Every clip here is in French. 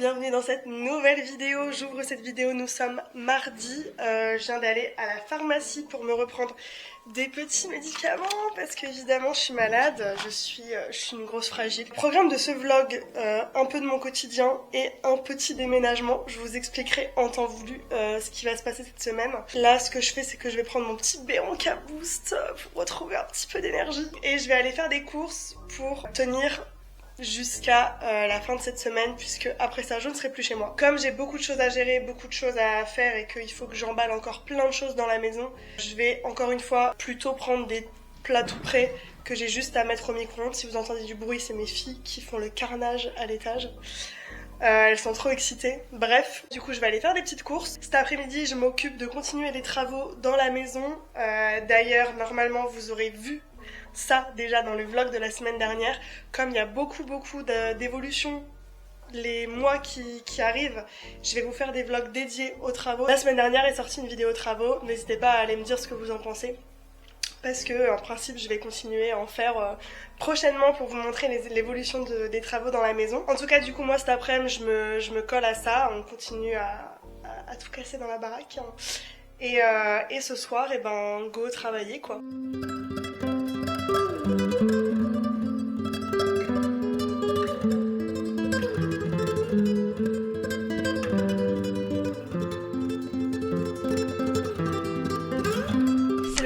bienvenue dans cette nouvelle vidéo. J'ouvre cette vidéo, nous sommes mardi. Je viens d'aller à la pharmacie pour me reprendre des petits médicaments parce qu'évidemment je suis malade, je suis une grosse fragile. Programme de ce vlog, un peu de mon quotidien et un petit déménagement. Je vous expliquerai en temps voulu ce qui va se passer cette semaine. Là ce que je fais c'est que je vais prendre mon petit Béanca Boost pour retrouver un petit peu d'énergie. Et je vais aller faire des courses pour tenir jusqu'à la fin de cette semaine, puisque après ça je ne serai plus chez moi. Comme j'ai beaucoup de choses à gérer, beaucoup de choses à faire et qu'il faut que j'emballe encore plein de choses dans la maison, je vais encore une fois plutôt prendre des plats tout prêts que j'ai juste à mettre au micro-ondes. Si vous entendez du bruit, c'est mes filles qui font le carnage à l'étage. Elles sont trop excitées. Bref, du coup je vais aller faire des petites courses. Cet après-midi je m'occupe de continuer les travaux dans la maison. D'ailleurs normalement vous aurez vu ça déjà dans le vlog de la semaine dernière. Comme il y a beaucoup d'évolutions les mois qui arrivent, je vais vous faire des vlogs dédiés aux travaux. La semaine dernière est sortie une vidéo travaux, n'hésitez pas à aller me dire ce que vous en pensez, parce que en principe je vais continuer à en faire prochainement pour vous montrer l'évolution des travaux dans la maison. En tout cas du coup moi cet après-midi je me colle à ça, on continue à tout casser dans la baraque, hein. Et ce soir, et ben go travailler quoi.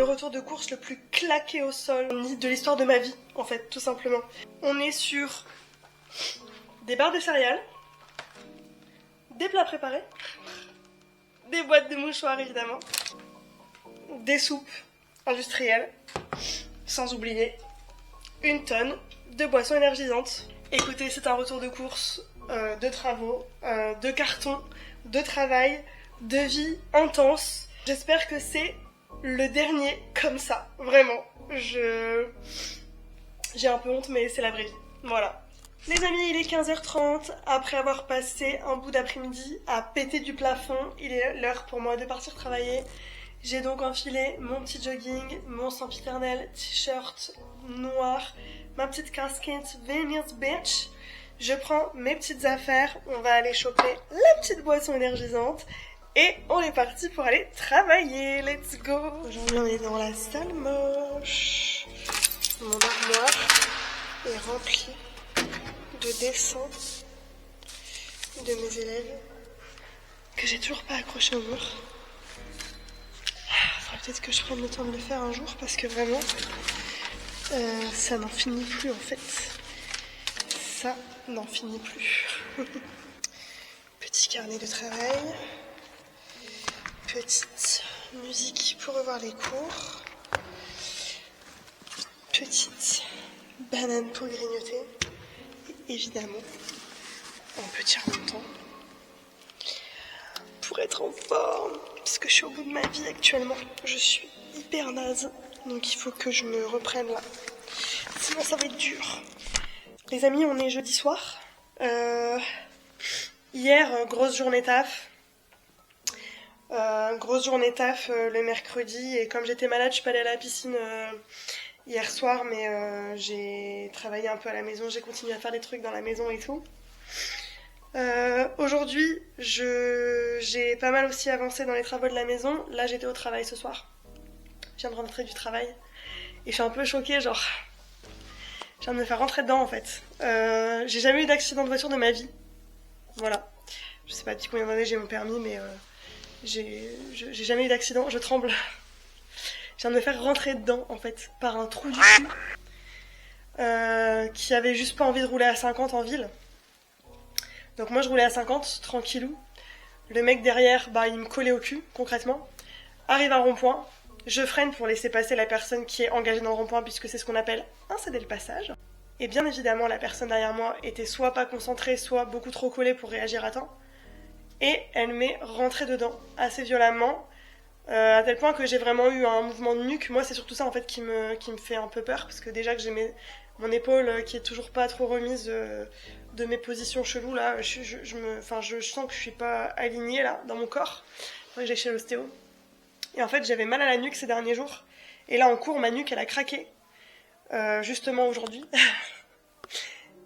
Retour de course le plus claqué au sol de l'histoire de ma vie, en fait, tout simplement. On est sur des barres de céréales, des plats préparés, des boîtes de mouchoirs évidemment, des soupes industrielles, sans oublier une tonne de boissons énergisantes. Écoutez, c'est un retour de course, de travaux, de cartons, de travail, de vie intense. J'espère que c'est le dernier comme ça, vraiment. J'ai un peu honte, mais c'est la vraie vie. Voilà. Les amis, il est 15h30. Après avoir passé un bout d'après-midi à péter du plafond, il est l'heure pour moi de partir travailler. J'ai donc enfilé mon petit jogging, mon sempiternel t-shirt noir, ma petite casquette Venice Beach. Je prends mes petites affaires, on va aller choper la petite boisson énergisante. Et on est parti pour aller travailler, let's go! Aujourd'hui on est dans la salle moche. Mon armoire est remplie de dessins de mes élèves que j'ai toujours pas accroché au mur. Faudrait peut-être que je prenne le temps de le faire un jour parce que vraiment ça n'en finit plus en fait. Ça n'en finit plus. Petit carnet de travail. Petite musique pour revoir les cours. Petite banane pour grignoter. Et évidemment, un petit remontant. Pour être en forme. Parce que je suis au bout de ma vie actuellement. Je suis hyper naze. Donc il faut que je me reprenne là. Sinon ça va être dur. Les amis, on est jeudi soir. Hier, grosse journée taf. Grosse journée taf le mercredi, et comme j'étais malade je suis pas allée à la piscine hier soir, mais j'ai travaillé un peu à la maison, j'ai continué à faire des trucs dans la maison et tout. Aujourd'hui j'ai pas mal aussi avancé dans les travaux de la maison. Là j'étais au travail ce soir, je viens de rentrer du travail et je suis un peu choquée, genre je viens de me faire rentrer dedans en fait. J'ai jamais eu d'accident de voiture de ma vie, voilà. Je sais pas depuis combien d'années j'ai mon permis, mais j'ai jamais eu d'accident, je tremble. Je viens de me faire rentrer dedans en fait par un trou du cul qui avait juste pas envie de rouler à 50 en ville. Donc moi je roulais à 50 tranquillou. Le mec derrière, bah il me collait au cul concrètement. Arrive à un rond-point, je freine pour laisser passer la personne qui est engagée dans le rond-point, puisque c'est ce qu'on appelle un céder le passage. Et bien évidemment la personne derrière moi était soit pas concentrée, soit beaucoup trop collée pour réagir à temps. Et elle m'est rentrée dedans assez violemment, à tel point que j'ai vraiment eu un mouvement de nuque. Moi c'est surtout ça en fait qui me fait un peu peur, parce que déjà que j'ai mon épaule qui est toujours pas trop remise de mes positions cheloues là, je sens que je suis pas alignée là dans mon corps. Faudrait que j'aille chez l'ostéo. Et en fait j'avais mal à la nuque ces derniers jours, et là en cours ma nuque elle a craqué, justement aujourd'hui.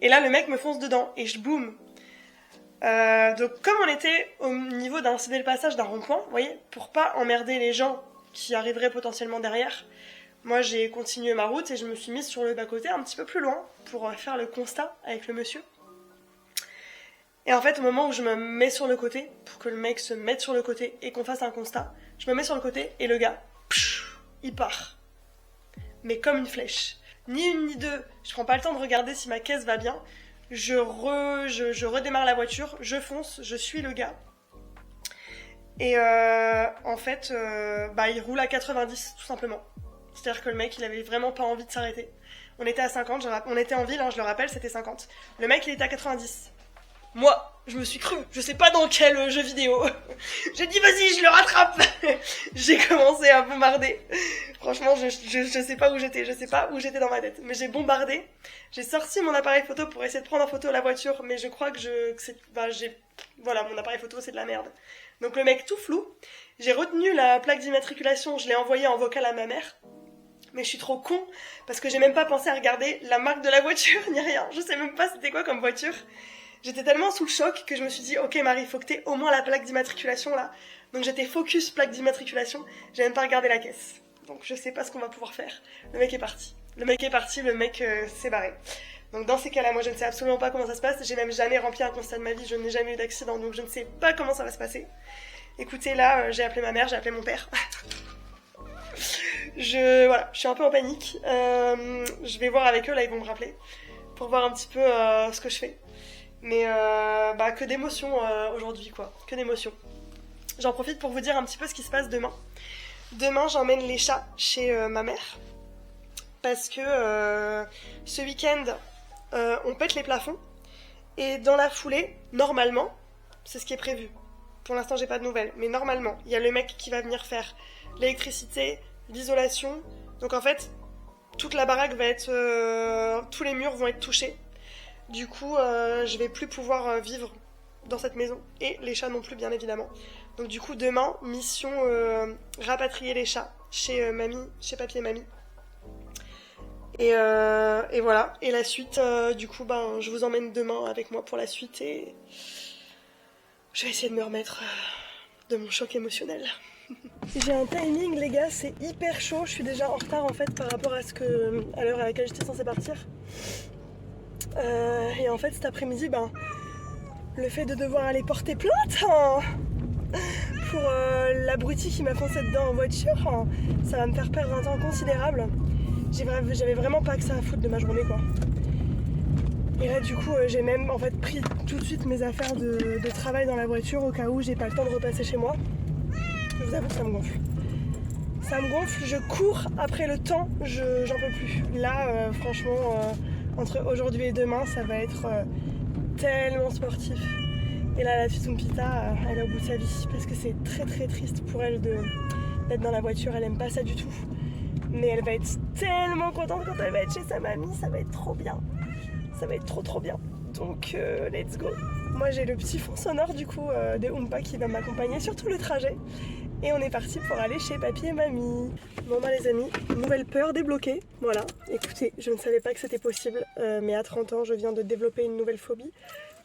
Et là le mec me fonce dedans et je boum. Donc comme on était au niveau d'un céder le passage d'un rond-point, vous voyez, pour pas emmerder les gens qui arriveraient potentiellement derrière, moi j'ai continué ma route et je me suis mise sur le bas-côté un petit peu plus loin pour faire le constat avec le monsieur. Et en fait, au moment où je me mets sur le côté, pour que le mec se mette sur le côté et qu'on fasse un constat, je me mets sur le côté et le gars, il part. Mais comme une flèche. Ni une ni deux, je prends pas le temps de regarder si ma caisse va bien. Je redémarre la voiture, je fonce, je suis le gars. Et en fait, il roule à 90 tout simplement. C'est-à-dire que le mec, il avait vraiment pas envie de s'arrêter. On était à 50, on était en ville, je le rappelle, c'était 50. Le mec, il était à 90. Moi, je me suis cru, je sais pas dans quel jeu vidéo. J'ai dit vas-y, je le rattrape. J'ai commencé à bombarder. Franchement, je sais pas où j'étais, je sais pas où j'étais dans ma tête. Mais j'ai bombardé. J'ai sorti mon appareil photo pour essayer de prendre en photo la voiture, mais je crois que voilà, mon appareil photo c'est de la merde. Donc le mec tout flou. J'ai retenu la plaque d'immatriculation, je l'ai envoyée en vocal à ma mère. Mais je suis trop con, parce que j'ai même pas pensé à regarder la marque de la voiture, ni rien. Je sais même pas c'était quoi comme voiture. J'étais tellement sous le choc que je me suis dit ok Marie, faut que t'aies au moins la plaque d'immatriculation là. Donc j'étais focus plaque d'immatriculation, j'ai même pas regardé la caisse. Donc je sais pas ce qu'on va pouvoir faire. Le mec est parti, le mec s'est barré. Donc dans ces cas-là, moi je ne sais absolument pas comment ça se passe. J'ai même jamais rempli un constat de ma vie, je n'ai jamais eu d'accident, donc je ne sais pas comment ça va se passer. Écoutez, là j'ai appelé ma mère, j'ai appelé mon père. Je suis un peu en panique. Je vais voir avec eux, là ils vont me rappeler pour voir un petit peu ce que je fais. Mais que d'émotions aujourd'hui quoi, que d'émotions. J'en profite pour vous dire un petit peu ce qui se passe demain. Demain j'emmène les chats chez ma mère parce que ce week-end on pète les plafonds et dans la foulée, normalement, c'est ce qui est prévu. Pour l'instant j'ai pas de nouvelles, mais normalement il y a le mec qui va venir faire l'électricité, l'isolation. Donc en fait toute la baraque va être, tous les murs vont être touchés. Du coup, je vais plus pouvoir vivre dans cette maison. Et les chats non plus, bien évidemment. Donc du coup, demain, mission rapatrier les chats chez mamie, chez papy et mamie. Et voilà. Et la suite, du coup, je vous emmène demain avec moi pour la suite. Et je vais essayer de me remettre de mon choc émotionnel. J'ai un timing, les gars, c'est hyper chaud. Je suis déjà en retard, en fait, par rapport à l'heure à laquelle j'étais censée partir. Et en fait cet après-midi, le fait de devoir aller porter plainte pour l'abruti qui m'a foncé dedans en voiture, ça va me faire perdre un temps considérable. J'avais vraiment pas que ça à foutre de ma journée quoi. Et là du coup j'ai même en fait pris tout de suite mes affaires de travail dans la voiture au cas où j'ai pas le temps de repasser chez moi. Je vous avoue que ça me gonfle. Ça me gonfle, je cours après le temps, j'en peux plus. Là franchement... entre aujourd'hui et demain, ça va être tellement sportif. Et là, la Tutumpita, elle est au bout de sa vie parce que c'est très très triste pour elle d'être dans la voiture. Elle aime pas ça du tout. Mais elle va être tellement contente quand elle va être chez sa mamie. Ça va être trop bien. Ça va être trop trop bien. Donc, let's go. Moi, j'ai le petit fond sonore du coup de Oompa qui va m'accompagner sur tout le trajet. Et on est parti pour aller chez papy et mamie. Bon les amis, nouvelle peur débloquée. Voilà, écoutez, je ne savais pas que c'était possible, mais à 30 ans, je viens de développer une nouvelle phobie.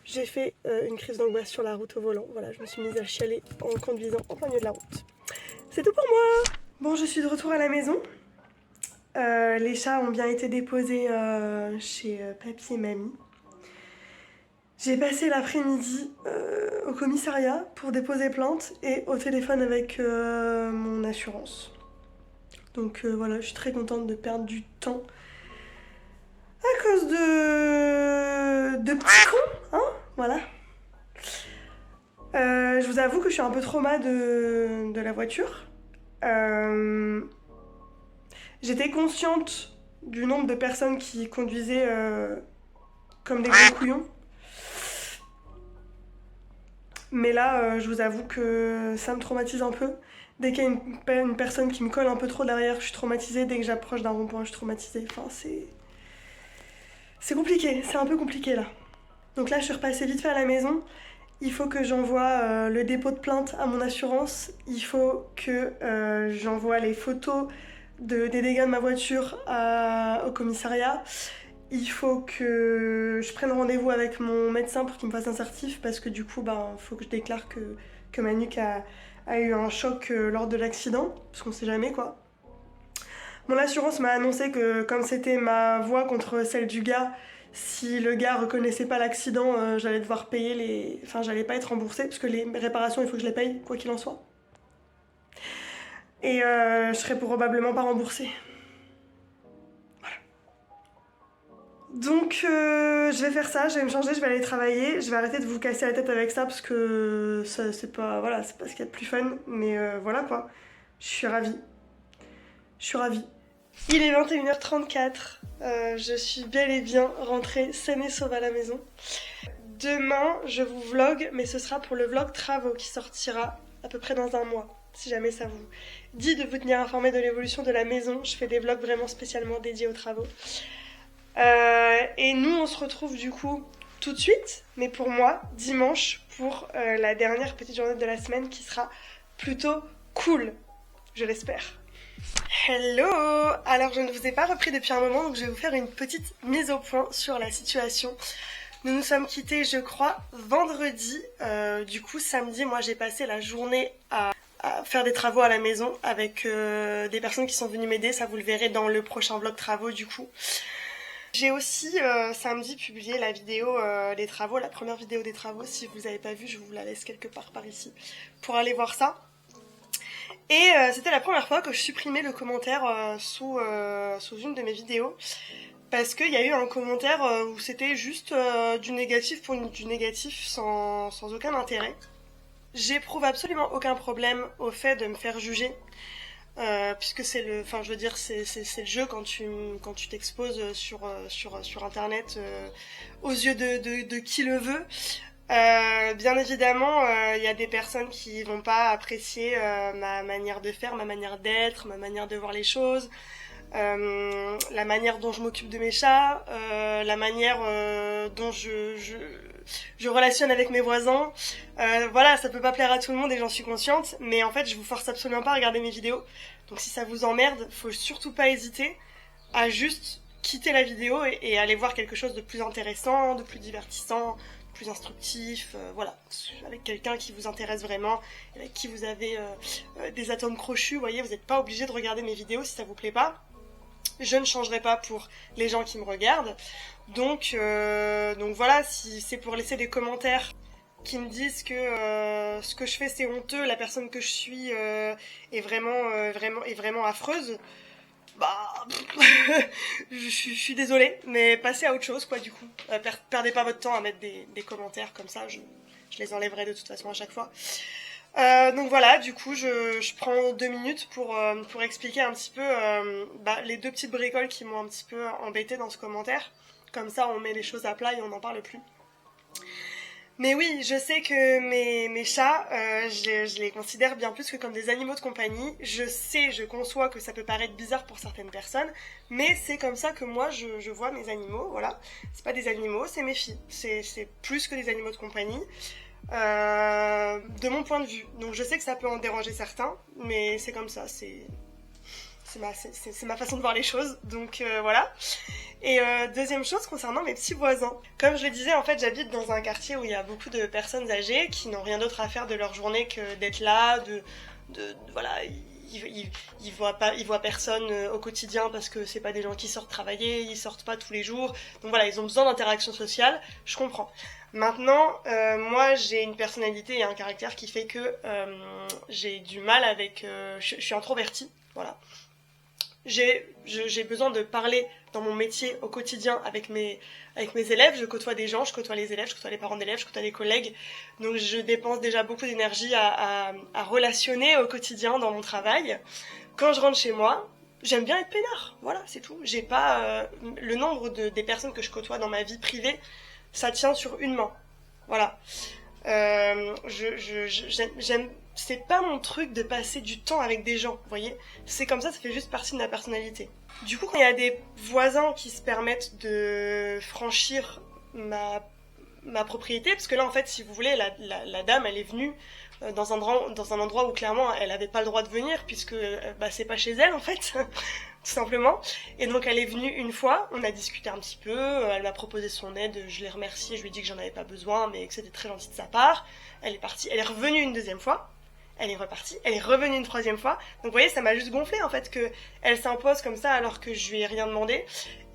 J'ai fait une crise d'angoisse sur la route au volant. Voilà, je me suis mise à chialer en conduisant en plein milieu de la route. C'est tout pour moi. Bon, je suis de retour à la maison. Les chats ont bien été déposés chez papy et mamie. J'ai passé l'après-midi au commissariat pour déposer plainte et au téléphone avec mon assurance. Donc voilà, je suis très contente de perdre du temps à cause de petits cons, hein, voilà. Je vous avoue que je suis un peu trauma de la voiture. J'étais consciente du nombre de personnes qui conduisaient comme des gros couillons. Mais là, je vous avoue que ça me traumatise un peu. Dès qu'il y a une personne qui me colle un peu trop derrière, je suis traumatisée. Dès que j'approche d'un rond-point, je suis traumatisée. Enfin, c'est compliqué, c'est un peu compliqué là. Donc là, je suis repassée vite fait à la maison. Il faut que j'envoie le dépôt de plainte à mon assurance. Il faut que j'envoie les photos des dégâts de ma voiture au commissariat. il faut que je prenne rendez-vous avec mon médecin pour qu'il me fasse un certif parce que du coup, il faut que je déclare que ma nuque a eu un choc lors de l'accident, parce qu'on sait jamais quoi. Mon assurance m'a annoncé que comme c'était ma voix contre celle du gars, si le gars reconnaissait pas l'accident, j'allais devoir payer les... Enfin, j'allais pas être remboursée, parce que les réparations, il faut que je les paye, quoi qu'il en soit. Et je serais probablement pas remboursée. Donc je vais faire ça, je vais me changer, je vais aller travailler, je vais arrêter de vous casser la tête avec ça parce que ça, c'est pas, voilà, c'est pas ce qu'il y a de plus fun, mais voilà quoi, je suis ravie, je suis ravie. Il est 21h34, je suis bel et bien rentrée saine et sauve à la maison. Demain je vous vlog, mais ce sera pour le vlog travaux qui sortira à peu près dans un mois. Si jamais ça vous dit de vous tenir informé de l'évolution de la maison, je fais des vlogs vraiment spécialement dédiés aux travaux. Et nous on se retrouve du coup tout de suite, mais pour moi dimanche pour la dernière petite journée de la semaine qui sera plutôt cool, je l'espère. Hello! Alors je ne vous ai pas repris depuis un moment, donc je vais vous faire une petite mise au point sur la situation. Nous nous sommes quittés je crois vendredi, du coup samedi moi j'ai passé la journée à faire des travaux à la maison avec des personnes qui sont venues m'aider, ça vous le verrez dans le prochain vlog travaux du coup. J'ai aussi samedi publié la vidéo des travaux, la première vidéo des travaux. Si vous n'avez pas vu, je vous la laisse quelque part par ici pour aller voir ça. Et c'était la première fois que je supprimais le commentaire sous une de mes vidéos. Parce qu'il y a eu un commentaire où c'était juste du négatif pour du négatif sans aucun intérêt. J'éprouve absolument aucun problème au fait de me faire juger. Puisque c'est le, enfin je veux dire c'est le jeu quand tu t'exposes sur internet aux yeux de qui le veut. Bien évidemment il y a des personnes qui vont pas apprécier ma manière de faire, ma manière d'être, ma manière de voir les choses, la manière dont je m'occupe de mes chats, la manière dont je relationne avec mes voisins. Voilà, ça peut pas plaire à tout le monde et j'en suis consciente, mais en fait je vous force absolument pas à regarder mes vidéos. Donc si ça vous emmerde, faut surtout pas hésiter à juste quitter la vidéo et aller voir quelque chose de plus intéressant, de plus divertissant, de plus instructif, voilà, avec quelqu'un qui vous intéresse vraiment, avec qui vous avez des atomes crochus, vous voyez, vous n'êtes pas obligé de regarder mes vidéos si ça vous plaît pas. Je ne changerai pas pour les gens qui me regardent. Donc voilà, si c'est pour laisser des commentaires qui me disent que ce que je fais c'est honteux, la personne que je suis est vraiment affreuse, bah je suis désolée, mais passez à autre chose quoi du coup. Perdez pas votre temps à mettre des commentaires comme ça, je les enlèverai de toute façon à chaque fois. Donc voilà, du coup je prends 2 minutes pour expliquer un petit peu les 2 petites bricoles qui m'ont un petit peu embêtée dans ce commentaire. Comme ça on met les choses à plat et on n'en parle plus. Mais oui, je sais que mes chats, je les considère bien plus que comme des animaux de compagnie. Je conçois que ça peut paraître bizarre pour certaines personnes, mais c'est comme ça que moi je vois mes animaux, voilà. C'est pas des animaux, c'est mes filles. C'est plus que des animaux de compagnie. De mon point de vue. Donc je sais que ça peut en déranger certains, mais c'est comme ça, c'est ma façon de voir les choses, donc voilà. Et deuxième chose concernant mes petits voisins. Comme je le disais, en fait j'habite dans un quartier où il y a beaucoup de personnes âgées qui n'ont rien d'autre à faire de leur journée que d'être là, voilà, ils voient personne au quotidien parce que c'est pas des gens qui sortent travailler, ils sortent pas tous les jours, donc voilà, ils ont besoin d'interaction sociale, je comprends. Maintenant, moi j'ai une personnalité et un caractère qui fait que j'ai du mal avec... je suis introvertie, voilà. J'ai besoin de parler dans mon métier au quotidien avec mes élèves, je côtoie des gens, je côtoie les élèves, je côtoie les parents d'élèves, je côtoie les collègues, donc je dépense déjà beaucoup d'énergie à relationner au quotidien dans mon travail. Quand je rentre chez moi, j'aime bien être peinard, voilà, c'est tout. J'ai pas le nombre des personnes que je côtoie dans ma vie privée, ça tient sur une main, voilà. J'aime, c'est pas mon truc de passer du temps avec des gens, vous voyez. C'est comme ça fait juste partie de ma personnalité. Du coup, quand il y a des voisins qui se permettent de franchir ma propriété, parce que là, en fait, si vous voulez, la dame, elle est venue dans un endroit où clairement elle avait pas le droit de venir puisque bah, c'est pas chez elle en fait, tout simplement. Et donc elle est venue une fois, on a discuté un petit peu, elle m'a proposé son aide, je l'ai remerciée, je lui ai dit que j'en avais pas besoin mais que c'était très gentil de sa part. Elle est partie, elle est revenue une deuxième fois. Elle est repartie, elle est revenue une troisième fois. Donc vous voyez, ça m'a juste gonflé en fait que elle s'impose comme ça alors que je lui ai rien demandé.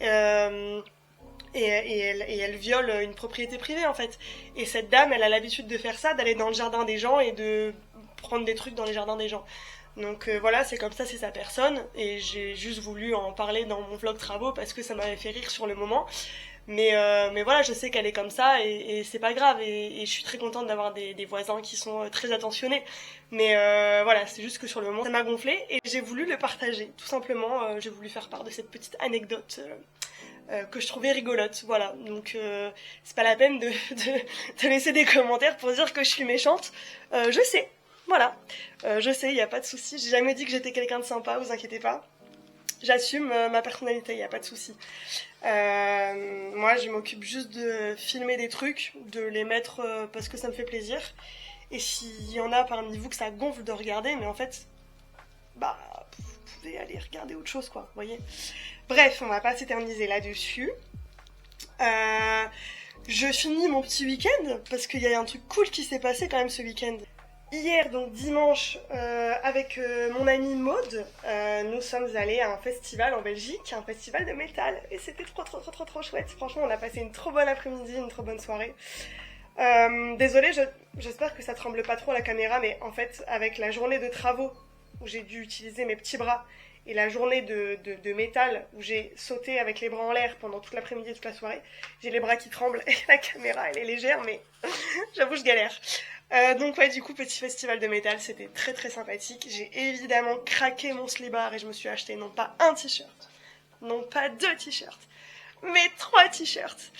Et elle viole une propriété privée en fait. Et cette dame, elle a l'habitude de faire ça, d'aller dans le jardin des gens et de prendre des trucs dans les jardins des gens. Donc voilà, c'est comme ça, c'est sa personne. Et j'ai juste voulu en parler dans mon vlog travaux parce que ça m'avait fait rire sur le moment. Mais voilà, je sais qu'elle est comme ça et c'est pas grave. Et je suis très contente d'avoir des voisins qui sont très attentionnés. Mais voilà, c'est juste que sur le moment, ça m'a gonflé et j'ai voulu le partager. Tout simplement, j'ai voulu faire part de cette petite anecdote que je trouvais rigolote. Voilà, donc c'est pas la peine de laisser des commentaires pour dire que je suis méchante. Je sais, voilà. Je sais, y a pas de souci. J'ai jamais dit que j'étais quelqu'un de sympa, vous inquiétez pas. J'assume ma personnalité, y a pas de souci. Moi, je m'occupe juste de filmer des trucs, de les mettre parce que ça me fait plaisir. Et s'il y en a parmi vous que ça gonfle de regarder, mais en fait, bah, vous pouvez aller regarder autre chose, quoi, vous voyez. Bref, on va pas s'éterniser là-dessus. Je finis mon petit week-end, parce qu'il y a un truc cool qui s'est passé quand même ce week-end. Hier, donc dimanche, avec mon amie Maude, nous sommes allés à un festival en Belgique, un festival de métal, et c'était trop chouette. Franchement, on a passé une trop bonne après-midi, une trop bonne soirée. Désolée, j'espère que ça tremble pas trop à la caméra, mais en fait, avec la journée de travaux où j'ai dû utiliser mes petits bras et la journée de métal où j'ai sauté avec les bras en l'air pendant toute l'après-midi et toute la soirée, j'ai les bras qui tremblent et la caméra elle est légère, mais j'avoue je galère. Donc ouais, du coup, petit festival de métal, c'était très sympathique. J'ai évidemment craqué mon slibard et je me suis acheté non pas un t-shirt, non pas deux t-shirts, mais 3 t-shirts.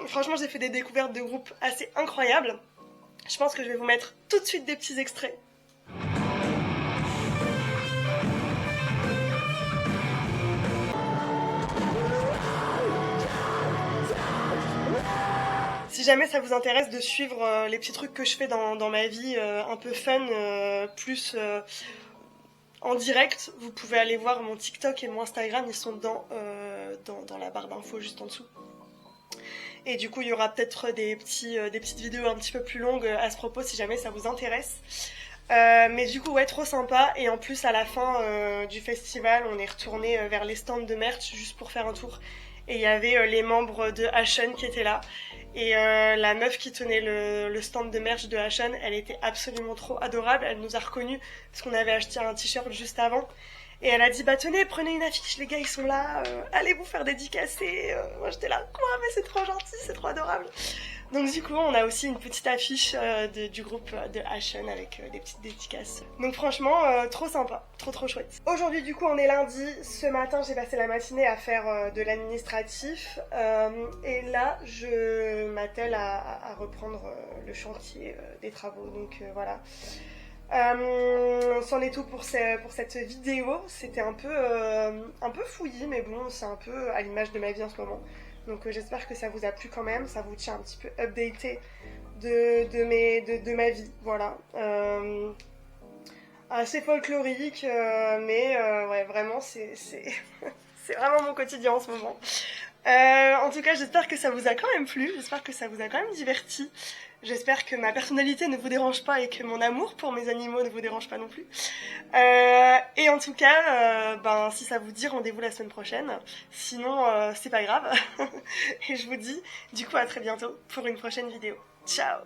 Franchement, j'ai fait des découvertes de groupes assez incroyables. Je pense que je vais vous mettre tout de suite des petits extraits. Si jamais ça vous intéresse de suivre les petits trucs que je fais dans ma vie, un peu fun, plus en direct, vous pouvez aller voir mon TikTok et mon Instagram, ils sont dans la barre d'infos juste en dessous. Et du coup, il y aura peut-être des petites vidéos un petit peu plus longues à ce propos si jamais ça vous intéresse. Mais du coup, ouais, trop sympa. Et en plus, à la fin du festival, on est retourné vers les stands de merch juste pour faire un tour. Et il y avait les membres de Ashen qui étaient là. Et la meuf qui tenait le stand de merch de Ashen, elle était absolument trop adorable. Elle nous a reconnus parce qu'on avait acheté un t-shirt juste avant. Et elle a dit, bah tenez, prenez une affiche, les gars ils sont là, allez vous faire dédicacer. Moi j'étais là, quoi, mais c'est trop gentil, c'est trop adorable. Donc du coup, on a aussi une petite affiche du groupe de Ashen avec des petites dédicaces. Donc franchement, trop sympa, trop chouette. Aujourd'hui du coup, on est lundi. Ce matin, j'ai passé la matinée à faire de l'administratif. Et là, je m'attelle à reprendre le chantier des travaux. Donc voilà. C'en est tout pour cette vidéo. C'était un peu fouillis, mais bon, c'est un peu à l'image de ma vie en ce moment. Donc j'espère que ça vous a plu quand même, ça vous tient un petit peu updaté de ma vie, voilà. Assez folklorique, mais ouais, vraiment, c'est c'est vraiment mon quotidien en ce moment. En tout cas, j'espère que ça vous a quand même plu, j'espère que ça vous a quand même diverti. J'espère que ma personnalité ne vous dérange pas et que mon amour pour mes animaux ne vous dérange pas non plus. Et en tout cas, ben, si ça vous dit, rendez-vous la semaine prochaine. Sinon, c'est pas grave. Et je vous dis, du coup, à très bientôt pour une prochaine vidéo. Ciao!